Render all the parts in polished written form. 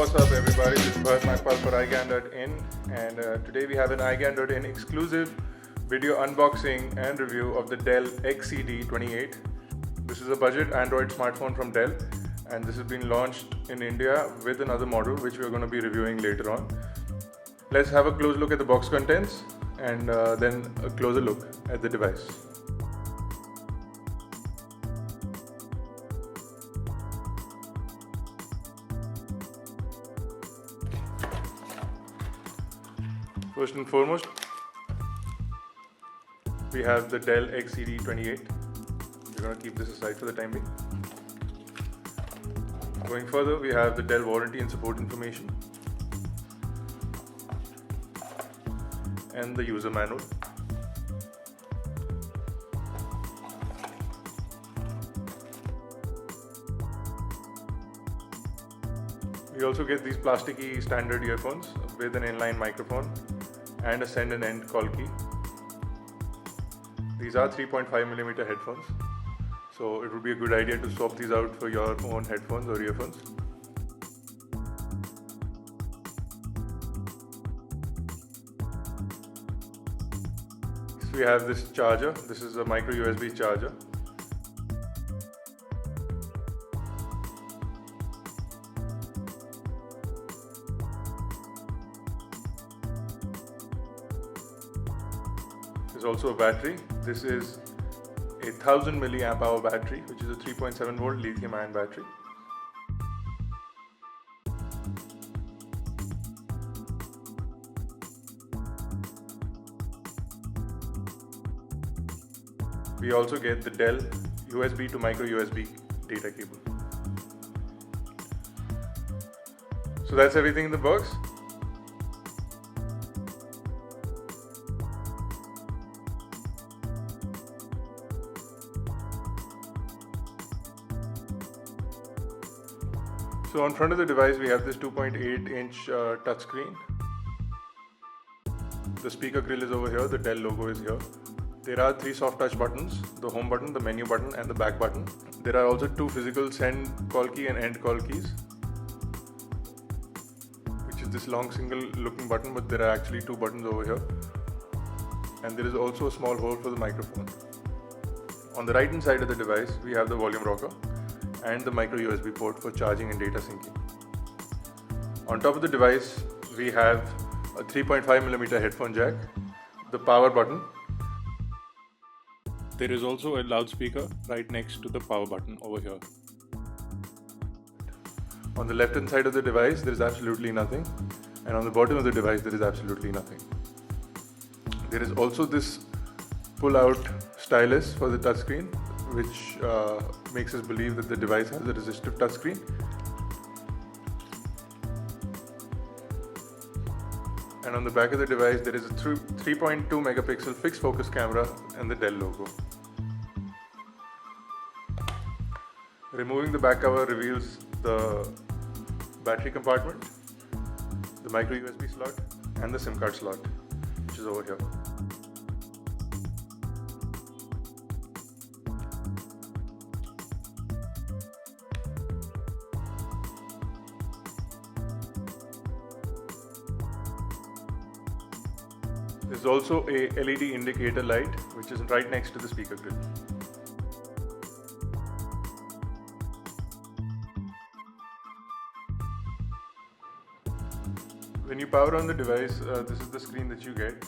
What's up everybody, this is Bharat Nagpal for iGyaan.in, and today we have an iGyaan.in exclusive video unboxing and review of the Dell XCD28. This is a budget Android smartphone from Dell, and this has been launched in India with another model which we are going to be reviewing later on. Let's have a close look at the box contents and then a closer look at the device. First and foremost, we have the Dell XCD28. We're going to keep this aside for the time being. Going further, we have the Dell warranty and support information and the user manual. We also get these plasticky standard earphones with an inline microphone and a send and end call key. These are 3.5mm headphones, so it would be a good idea to swap these out for your own headphones or earphones. So we have this charger. This is a micro USB charger. There's also a battery. This is a 1000 milliamp hour battery, which is a 3.7 volt lithium ion battery. We also get the Dell USB to micro USB data cable. So that's everything in the box. So on front of the device we have this 2.8-inch touchscreen. The speaker grill is over here, the Dell logo is here. There are 3 soft touch buttons, the home button, the menu button and the back button. There are also 2 physical send call key and end call keys, which is this long single looking button, but there are actually 2 buttons over here. And there is also a small hole for the microphone. On the right hand side of the device we have the volume rocker and the micro USB port for charging and data syncing. On top of the device we have a 3.5mm headphone jack, the power button. There is also a loudspeaker right next to the power button over here. On the left hand side of the device there is absolutely nothing, and on the bottom of the device there is absolutely nothing. There is also this pull out stylus for the touchscreen, which makes us believe that the device has a resistive touchscreen. And on the back of the device there is a 3.2 megapixel fixed focus camera and the Dell logo. Removing the back cover reveals the battery compartment, the micro USB slot and the SIM card slot, which is over here. There is also a LED indicator light which is right next to the speaker grill. When you power on the device, this is the screen that you get.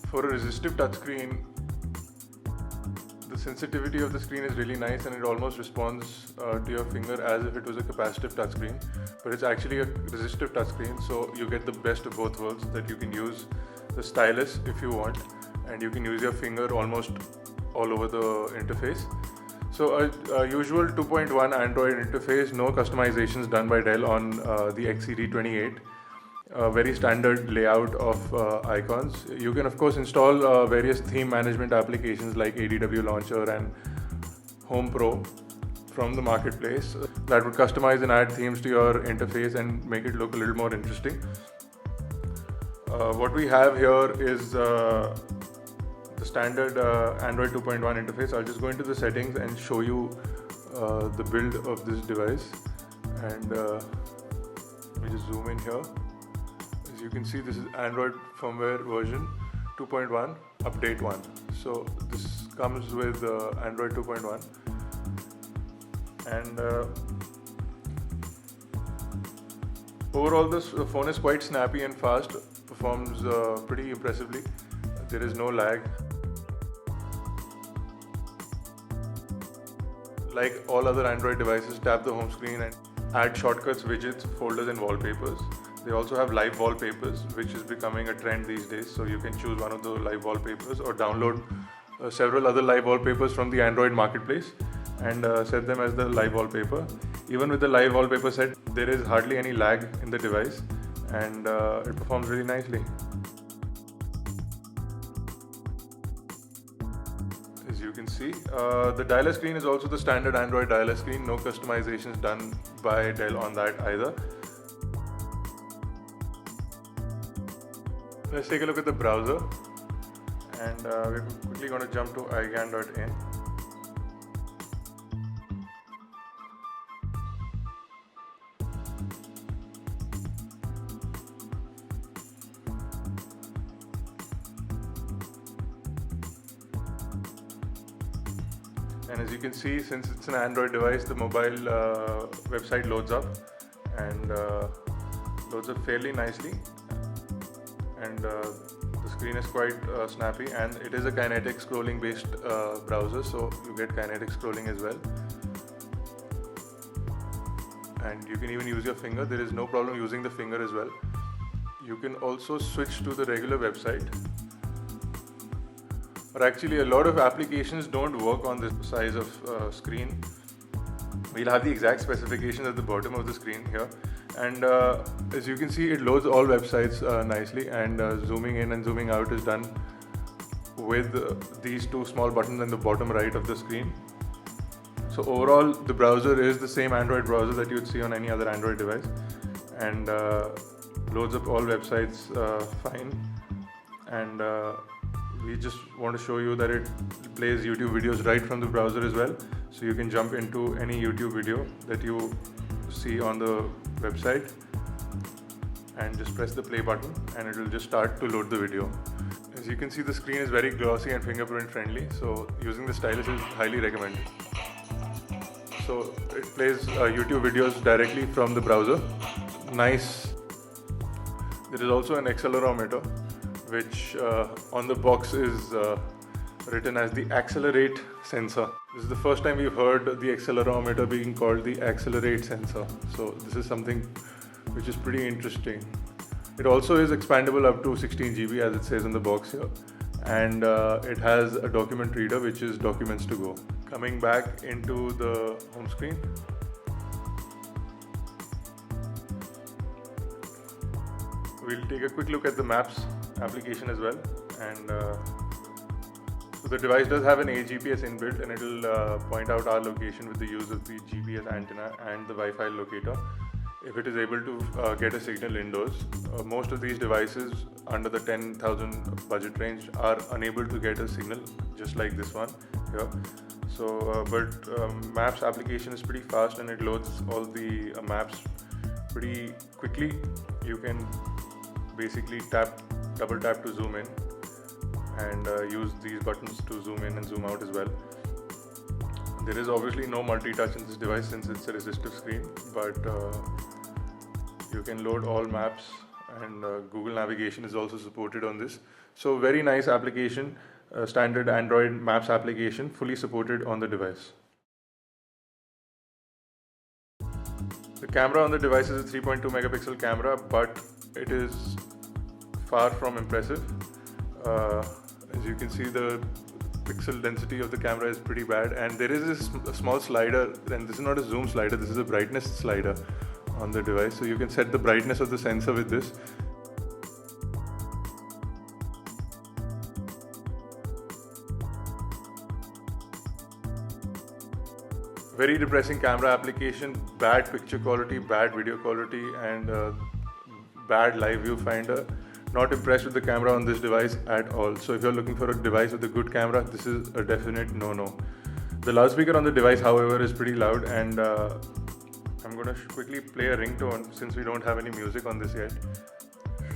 For a resistive touchscreen, the sensitivity of the screen is really nice and it almost responds to your finger as if it was a capacitive touchscreen, but it's actually a resistive touchscreen, so you get the best of both worlds, that you can use the stylus if you want and you can use your finger almost all over the interface. So a usual 2.1 Android interface, no customizations done by Dell on the XCD28. Very standard layout of icons. You can of course install various theme management applications like ADW Launcher and Home Pro from the marketplace that would customize and add themes to your interface and make it look a little more interesting. What we have here is the standard Android 2.1 interface. I'll just go into the settings and show you the build of this device, And let me just zoom in here. As you can see, this is Android firmware version 2.1 update 1. So this comes with Android 2.1, and overall this phone is quite snappy and fast, performs pretty impressively. There is no lag. Like all other Android devices, tap the home screen and add shortcuts, widgets, folders and wallpapers. They also have live wallpapers, which is becoming a trend these days. So you can choose one of the live wallpapers or download several other live wallpapers from the Android marketplace and set them as the live wallpaper. Even with the live wallpaper set, there is hardly any lag in the device, and it performs really nicely. As you can see, the dialer screen is also the standard Android dialer screen. No customizations done by Dell on that either. Let's take a look at the browser, and we're quickly going to jump to iGyaan.in. And as you can see, since it's an Android device, the mobile website loads up, and loads up fairly nicely. And the screen is quite snappy, and it is a kinetic scrolling based browser, so you get kinetic scrolling as well. And you can even use your finger. There is no problem using the finger as well. You can also switch to the regular website. But actually, a lot of applications don't work on this size of screen. We'll have the exact specifications at the bottom of the screen here. And as you can see, it loads all websites nicely, and zooming in and zooming out is done with these two small buttons in the bottom right of the screen. So overall, the browser is the same Android browser that you would see on any other Android device, and loads up all websites fine. And we just want to show you that it plays YouTube videos right from the browser as well. So you can jump into any YouTube video that you see on the website and just press the play button, and it will just start to load the video. As you can see, the screen is very glossy and fingerprint friendly, so using the stylus is highly recommended. So it plays YouTube videos directly from the browser. Nice. There is also an accelerometer, which on the box is written as the accelerate sensor. This is the first time we've heard the accelerometer being called the accelerate sensor. So this is something which is pretty interesting. It also is expandable up to 16 GB as it says on the box here. And it has a document reader, which is documents to go. Coming back into the home screen. We'll take a quick look at the Maps application as well. And so the device does have an AGPS inbuilt, and it will point out our location with the use of the GPS antenna and the Wi-Fi locator if it is able to get a signal indoors. Most of these devices under the 10,000 budget range are unable to get a signal, just like this one here. So, Maps application is pretty fast, and it loads all the maps pretty quickly. You can basically double tap to zoom in, and use these buttons to zoom in and zoom out as well. There is obviously no multi-touch in this device since it's a resistive screen, but you can load all maps, and Google navigation is also supported on this. So very nice application, standard Android Maps application, fully supported on the device. The camera on the device is a 3.2 megapixel camera, but it is far from impressive. As you can see, the pixel density of the camera is pretty bad, and there is this small slider, and this is not a zoom slider, this is a brightness slider on the device. So you can set the brightness of the sensor with this. Very depressing camera application, bad picture quality, bad video quality, and bad live viewfinder. Not impressed with the camera on this device at all. So if you're looking for a device with a good camera, this is a definite no-no. The loudspeaker on the device, however, is pretty loud, and I'm going to quickly play a ringtone since we don't have any music on this yet.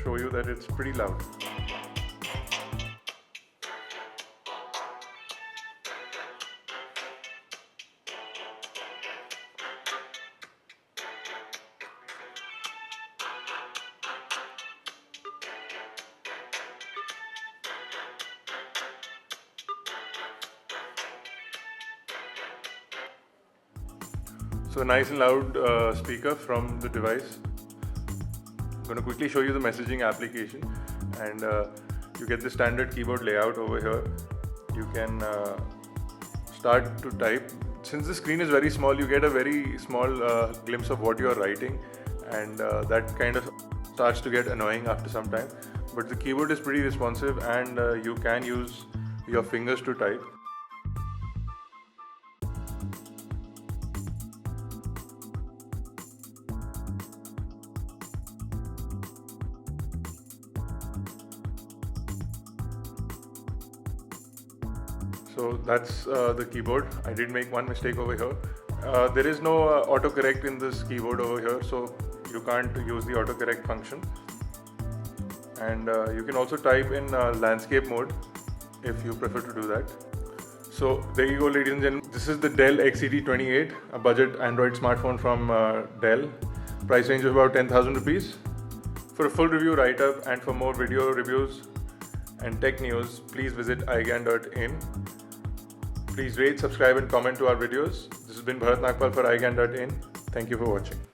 Show you that it's pretty loud. So a nice and loud speaker from the device. I'm going to quickly show you the messaging application, and you get the standard keyboard layout over here. You can start to type. Since the screen is very small, you get a very small glimpse of what you are writing, and that kind of starts to get annoying after some time. But the keyboard is pretty responsive, and you can use your fingers to type. So that's the keyboard. I did make one mistake over here. There is no autocorrect in this keyboard over here, so you can't use the autocorrect function. And you can also type in landscape mode if you prefer to do that. So there you go, ladies and gentlemen. This is the Dell XCD28, a budget Android smartphone from Dell. Price range of about 10,000 rupees. For a full review write-up and for more video reviews and tech news, please visit iGyaan.in. Please rate, subscribe and comment to our videos. This has been Bharat Nagpal for iGyaan.in. Thank you for watching.